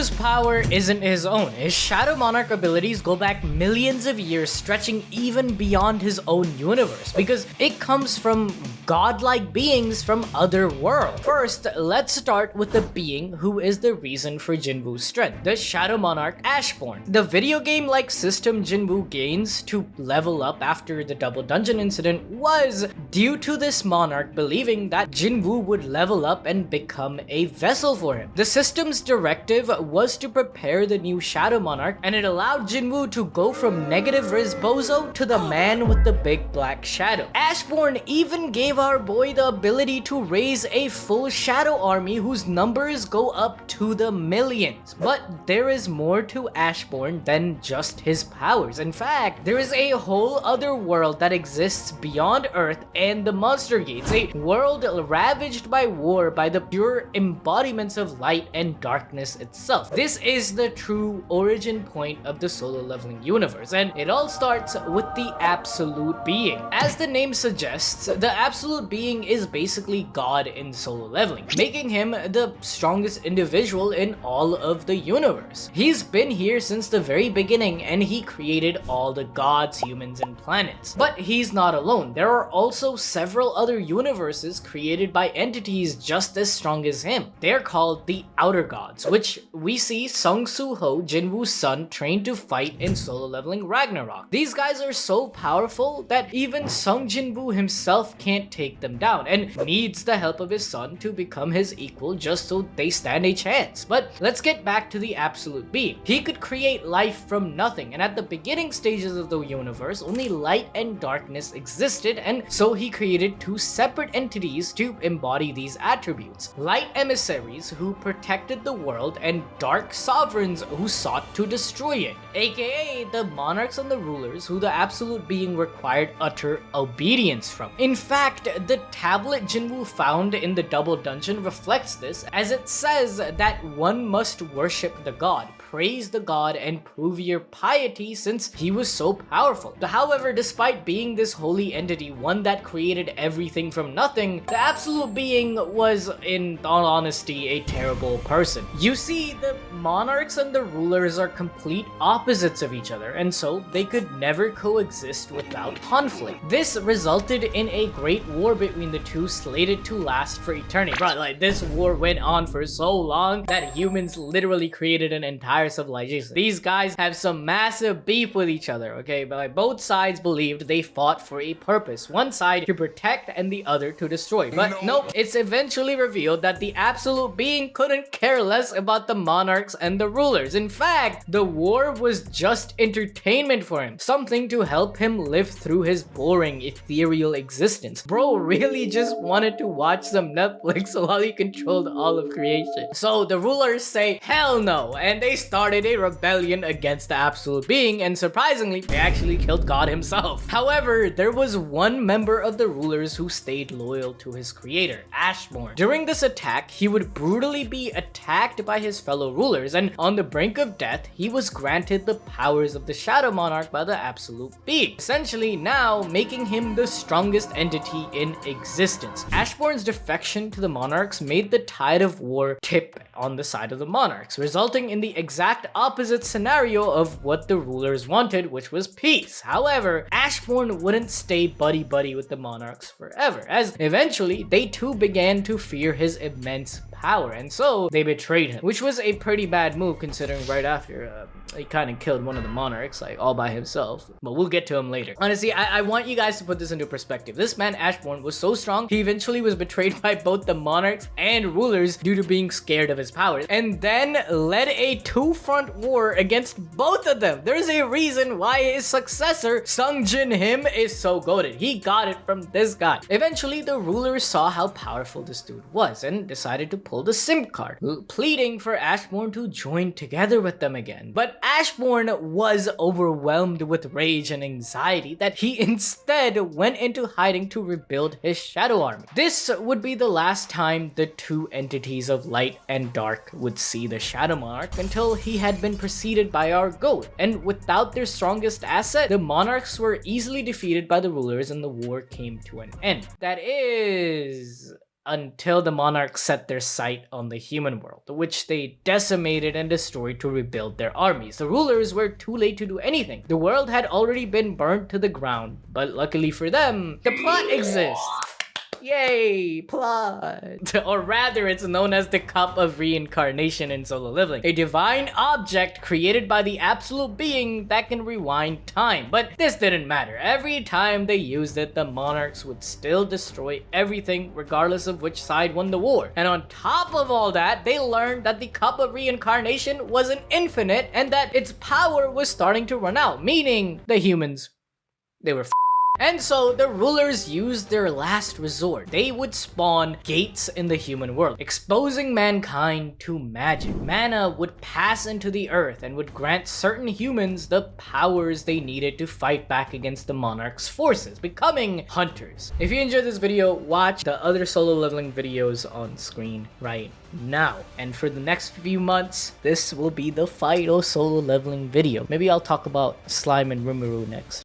Jinwoo's power isn't his own. His Shadow Monarch abilities go back millions of years, stretching even beyond his own universe, because it comes from godlike beings from other worlds. First, let's start with the being who is the reason for Jinwoo's strength, the Shadow Monarch Ashborn. The video game-like system Jinwoo gains to level up after the double dungeon incident was due to this monarch believing that Jinwoo would level up and become a vessel for him. The system's directive was to prepare the new Shadow Monarch, and it allowed Jinwoo to go from negative Riz Bozo to the man with the big black shadow. Ashborn even gave our boy the ability to raise a full shadow army whose numbers go up to the millions. But there is more to Ashborn than just his powers. In fact, there is a whole other world that exists beyond Earth and the Monster Gates, a world ravaged by war by the pure embodiments of light and darkness itself. This is the true origin point of the solo leveling universe, and it all starts with the Absolute Being. As the name suggests, the Absolute Being is basically God in solo leveling, making him the strongest individual in all of the universe. He's been here since the very beginning, and he created all the gods, humans, and planets. But he's not alone. There are also several other universes created by entities just as strong as him. They're called the Outer Gods, which we see Sung Ho, Jinwoo's son, trained to fight in solo leveling Ragnarok. These guys are so powerful that even Sung Jinwoo himself can't take them down, and needs the help of his son to become his equal just so they stand a chance. But let's get back to the Absolute Being. He could create life from nothing, and at the beginning stages of the universe, only light and darkness existed, and so he created two separate entities to embody these attributes. Light emissaries who protected the world, and dark sovereigns who sought to destroy it, aka the monarchs and the rulers who the Absolute Being required utter obedience from. In fact, the tablet Jinwoo found in the double dungeon reflects this, as it says that one must worship the god, praise the god, and prove your piety since he was so powerful. However, despite being this holy entity, one that created everything from nothing, the Absolute Being was, in all honesty, a terrible person. You see, the monarchs and the rulers are complete opposites of each other, and so they could never coexist without conflict. This resulted in a great war between the two, slated to last for eternity. Right, like, this war went on for so long that humans literally created an entire civilization. These guys have some massive beef with each other, okay? But like, both sides believed they fought for a purpose. One side to protect and the other to destroy. But nope, it's eventually revealed that the Absolute Being couldn't care less about the monarchs and the rulers. In fact, the war was just entertainment for him, something to help him live through his boring, ethereal existence. Bro really just wanted to watch some Netflix while he controlled all of creation. So the rulers say hell no, and they started a rebellion against the Absolute Being, and surprisingly, they actually killed God himself. However, there was one member of the rulers who stayed loyal to his creator, Ashborne. During this attack, he would brutally be attacked by his fellow rulers, and on the brink of death, he was granted the powers of the Shadow Monarch by the Absolute Being, essentially now making him the strongest entity in existence. Ashborne's defection to the monarchs made the tide of war tip on the side of the monarchs, resulting in the exact opposite scenario of what the rulers wanted, which was peace. However, Ashborne wouldn't stay buddy-buddy with the monarchs forever, as eventually they too began to fear his immense power, and so they betrayed him, which was a pretty bad move considering right after he kind of killed one of the monarchs, like, all by himself. But we'll get to him later. Honestly, I want you guys to put this into perspective. This man, Ashborne, was so strong, he eventually was betrayed by both the monarchs and rulers due to being scared of his powers, and then led a two-front war against both of them. There's a reason why his successor, Sung Jinwoo, is so goated. He got it from this guy. Eventually, the rulers saw how powerful this dude was and decided to pull the simp card, pleading for Ashborne to join together with them again. But Ashborne was overwhelmed with rage and anxiety that he instead went into hiding to rebuild his shadow army. This would be the last time the two entities of light and dark would see the Shadow Monarch until he had been preceded by our goat. And without their strongest asset, the monarchs were easily defeated by the rulers and the war came to an end. That is until the monarchs set their sight on the human world, which they decimated and destroyed to rebuild their armies. The rulers were too late to do anything. The world had already been burnt to the ground, but luckily for them, the plot exists. Yay, plot! Or rather, it's known as the Cup of Reincarnation in SoloLeveling, a divine object created by the absolute being that can rewind time. But this didn't matter. Every time they used it, the monarchs would still destroy everything regardless of which side won the war. And on top of all that, they learned that the Cup of Reincarnation wasn't infinite and that its power was starting to run out, meaning the humans, they were and so the rulers used their last resort. They would spawn gates in the human world, exposing mankind to magic. Mana would pass into the earth and would grant certain humans the powers they needed to fight back against the monarch's forces, becoming hunters. If you enjoyed this video, watch the other SoloLeveling videos on screen right now. And for the next few months, this will be the final SoloLeveling video. Maybe I'll talk about Slime and Rimuru next.